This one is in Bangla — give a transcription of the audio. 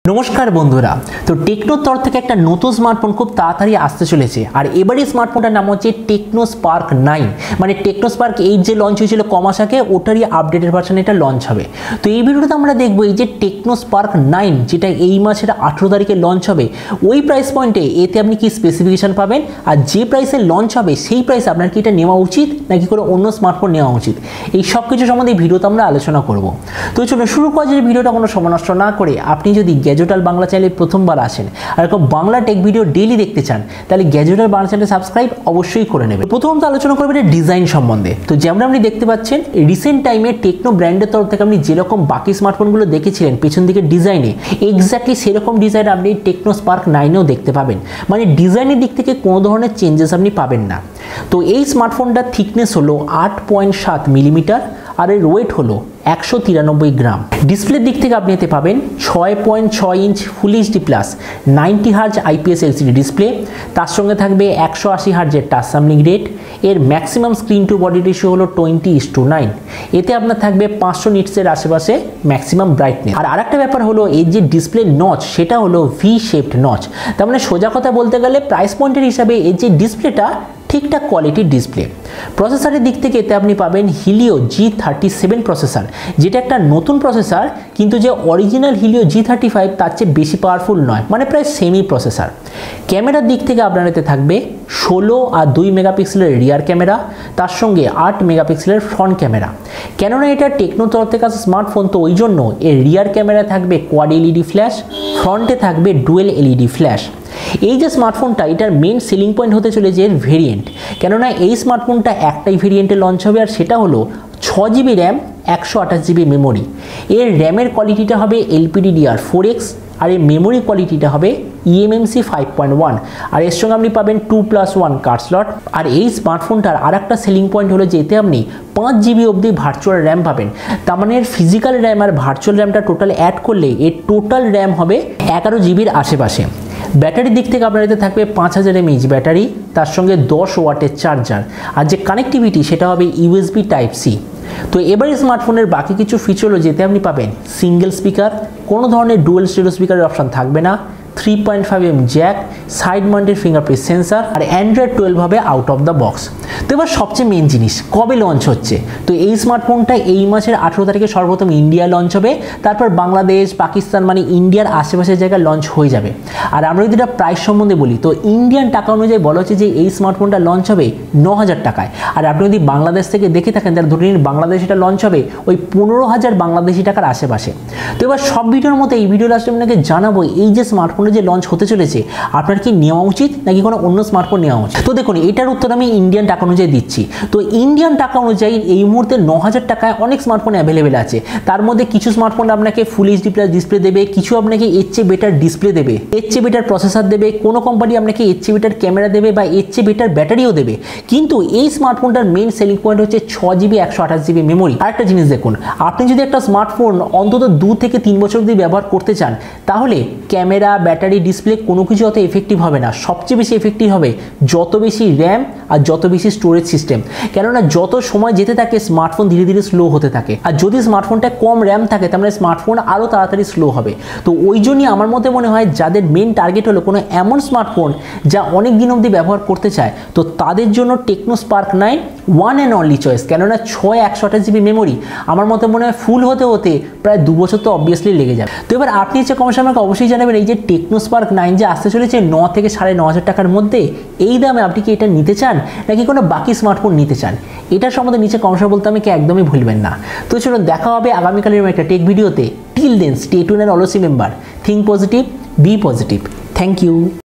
नमस्कार बंधुरा तो टेक्नो तरफ থেকে একটা নতুন স্মার্টফোন খুব তাড়াতাড়ি আসতে চলেছে আর এবারে স্মার্টফোনটার নাম হচ্ছে টেকনো স্পার্ক 9 মানে টেকনো স্পার্ক 8 যে লঞ্চ হয়েছিল কমাস আগে ওটারই আপডেটেড ভার্সন এটা লঞ্চ হবে। তো এই ভিডিওতে আমরা দেখব এই যে টেকনো স্পার্ক 9 যেটা এই মাসের 18 তারিখে লঞ্চ হবে ওই প্রাইস পয়েন্টে এতে আপনি কি স্পেসিফিকেশন পাবেন আর যে প্রাইসে লঞ্চ হবে সেই প্রাইসে আপনার কি এটা নেওয়া উচিত নাকি কোনো অন্য স্মার্টফোন নেওয়া উচিত এই সব কিছু সম্বন্ধে এই ভিডিওতে আমরা আলোচনা করব। তো চলুন শুরু করা যাক ভিডিওটা কোনো সময় নষ্ট না করে। আপনি যদি গ্যাজেট বাংলা চ্যানেলে প্রথমবার আসেন আর এরকম বাংলা টেক ভিডিও ডেইলি দেখতে চান তাহলে গ্যাজেট বাংলা চ্যানেলে সাবস্ক্রাইব অবশ্যই করে নেবেন। প্রথমত আলোচনা করব এটা ডিজাইন সম্বন্ধে। তো যেমন আপনি দেখতে পাচ্ছেন রিসেন্ট টাইমে টেকনো ব্র্যান্ডের তরফ থেকে আপনি যেরকম বাকি স্মার্টফোনগুলো দেখেছিলেন পেছন দিকে ডিজাইনে এক্স্যাক্টলি সেরকম ডিজাইন আপনি টেকনো স্পার্ক 9এও দেখতে পাবেন, মানে ডিজাইনের দিক থেকে কোনো ধরনের চেঞ্জেস আপনি পাবেন না। তো এই স্মার্টফোনটার থিকনেস হলো 8.7 মিলিমিটার আর এর ওয়েট হলো 193 গ্রাম। ডিসপ্লের দিক থেকে আপনি এতে পাবেন 6.6 inch full HD plus 90 hertz IPS LCD display, তার সঙ্গে থাকবে 180 হার্জের টাচ সামলিং রেট। এর maximum screen to body ratio হলো 20:9। এতে আপনার থাকবে 500 নিটসের আশেপাশে ম্যাক্সিমাম ব্রাইটনেস। আর আরেকটা ব্যাপার হলো এই যে ডিসপ্লে নচ সেটা হলো ভি শেপড নচ, তার মানে সোজা কথা বলতে গেলে প্রাইস পয়েন্টের হিসাবে এই যে ডিসপ্লেটা ঠিকঠাক কোয়ালিটির ডিসপ্লে। প্রসেসরের দিক থেকে এতে আপনি পাবেন হিলিও G37 প্রসেসর, যেটা একটা নতুন প্রসেসর কিন্তু যে অরিজিনাল হিলিও G35 তার চেয়ে বেশি পাওয়ারফুল নয়, মানে প্রায় সেমি প্রসেসর। ক্যামেরার দিক থেকে আপনার এতে থাকবে 16 আর 2 মেগাপিক্সেলের রিয়ার ক্যামেরা, তার সঙ্গে 8 মেগাপিক্সেলের ফ্রন্ট ক্যামেরা। কেননা এটা টেকনো তরফ থেকে আসা স্মার্টফোন তো ওই জন্য এর রিয়ার ক্যামেরা থাকবে কোয়াড এলইডি ফ্ল্যাশ, ফ্রন্টে থাকবে ডুয়েল এলইডি ফ্ল্যাশ। এই যে স্মার্টফোনটা এটার মেইন সেলিং পয়েন্ট হতে চলেছে এর ভেরিয়েন্ট, কেননা এই স্মার্টফোনটা একটাই ভেরিয়েন্টে লঞ্চ হবে আর সেটা হলো 6GB র্যাম 128GB মেমোরি। এর র্যামের কোয়ালিটিটা হবে LPDDR4X আর এর মেমোরি কোয়ালিটিটা হবে eMMC 5.1 আর এর সঙ্গে আপনি পাবেন 2+1 কার্ড স্লট। আর এই স্মার্টফোনটার আর একটা সেলিং পয়েন্ট হলো যে এতে আপনি 5GB অবধি ভার্চুয়াল র্যাম পাবেন, তার মানে এর ফিজিক্যাল র্যাম আর ভার্চুয়াল র্যামটা টোটাল অ্যাড করলে এর টোটাল র্যাম হবে 11GBর আশেপাশে। ব্যাটারির দিক থেকে আপনার এতে থাকবে 5000 mAh ব্যাটারি, তার সঙ্গে 10 ওয়াটের চার্জার আর যে কানেক্টিভিটি সেটা হবে USB Type-C। তো এবারে স্মার্টফোনের বাকি কিছু ফিচার হলো যেতে আপনি পাবেন সিঙ্গেল স্পিকার, কোনো ধরনের ডুয়াল স্টেরিও স্পিকারের অপশন থাকবে না, 3.5mm jack, side mounted fingerprint sensor আর অ্যান্ড্রয়েড 12 হবে আউট অফ দ্য বক্স। তো এবার সবচেয়ে মেন জিনিস কবে লঞ্চ হচ্ছে। তো এই স্মার্টফোনটা এই মাসের 18 তারিখে সর্বপ্রথম ইন্ডিয়া লঞ্চ হবে, তারপর বাংলাদেশ পাকিস্তান মানে ইন্ডিয়ার আশেপাশের জায়গায় লঞ্চ হয়ে যাবে। আর আমরা যদি এটা প্রাইস সম্বন্ধে বলি তো ইন্ডিয়ান টাকা অনুযায়ী বলা হচ্ছে যে এই স্মার্টফোনটা লঞ্চ হবে 9000 টাকায়। আর আপনি যদি বাংলাদেশ থেকে দেখে থাকেন তাহলে ধরে নিন বাংলাদেশ এটা লঞ্চ হবে ওই 15000 বাংলাদেশি টাকার আশেপাশে। তো এবার সব ভিডিওর মতো এই ভিডিও লাস্টে আপনাকে জানাবো এই যে স্মার্টফোন যে লঞ্চ হতে চলেছে আপনার কি নেওয়া উচিত নাকি কোনো অন্য স্মার্টফোন নেওয়া উচিত। তো দেখুন এটার উত্তর আমি ইন্ডিয়ান টাকা অনুযায়ী দিচ্ছি। তো ইন্ডিয়ান টাকা অনুযায়ী এই মুহূর্তে 9000 টাকায় অনেক স্মার্টফোন অ্যাভেলেবেল আছে, তার মধ্যে কিছু স্মার্টফোন আপনাকে ফুল এইচডি প্লাস ডিসপ্লে দেবে, কিছু আপনাকে এর চেয়ে বেটার ডিসপ্লে দেবে, এর চেয়ে বেটার প্রসেসর দেবে, কোনো কোম্পানি আপনাকে এর চেয়ে বেটার ক্যামেরা দেবে বা এর চেয়ে বেটার ব্যাটারিও দেবে। কিন্তু এই স্মার্টফোনটার মেইন সেলিং পয়েন্ট হচ্ছে 6GB 128GB মেমোরি। আরেকটা জিনিস দেখুন, আপনি যদি একটা স্মার্টফোন অন্তত 2 থেকে 3 বছর অবধি ব্যবহার করতে চান তাহলে ক্যামেরা ব্যাটারি ডিসপ্লে কোনো কিছু অত এফেক্টিভ হবে না। সবচেয়ে বেশি এফেক্টিভ হবে যত বেশি র্যাম আর যত বেশি স্টোরেজ সিস্টেম, কেননা যত সময় যেতে থাকে স্মার্টফোন ধীরে ধীরে স্লো হতে থাকে। আর যদি স্মার্টফোনটা কম র্যাম থাকে তার মানে স্মার্টফোন আরও তাড়াতাড়ি স্লো হবে। তো ওই জন্যই আমার মতে মনে হয় যাদের মেন টার্গেট হলো কোনো এমন স্মার্টফোন যা অনেক দিন অবধি ব্যবহার করতে চায় তো তাদের জন্য Tecno Spark 9 one and only choice. কেননা 128GB মেমোরি আমার মতে মনে হয় ফুল হতে হতে প্রায় 2 বছর তো অবভিয়াসলি লেগে যাবে। তো এবার আপনি হচ্ছে কমেন্টে আমাকে অবশ্যই জানাবেন এই যে টেকনো স্পার্ক 9 যে আসতে চলেছে 9 থেকে 9500 টাকার মধ্যে এই দামে আপনি কি এটা নিতে চান নাকি কোনো বাকি স্মার্টফোন নিতে চান। এটার সম্বন্ধে নিচে কমেন্টে বলতে আমাকে একদমই ভুলবেন না। তো চলুন দেখা হবে আগামীকালের একটা টেক ভিডিওতে। Till then stay tuned and always remember think positive be positive. Thank you.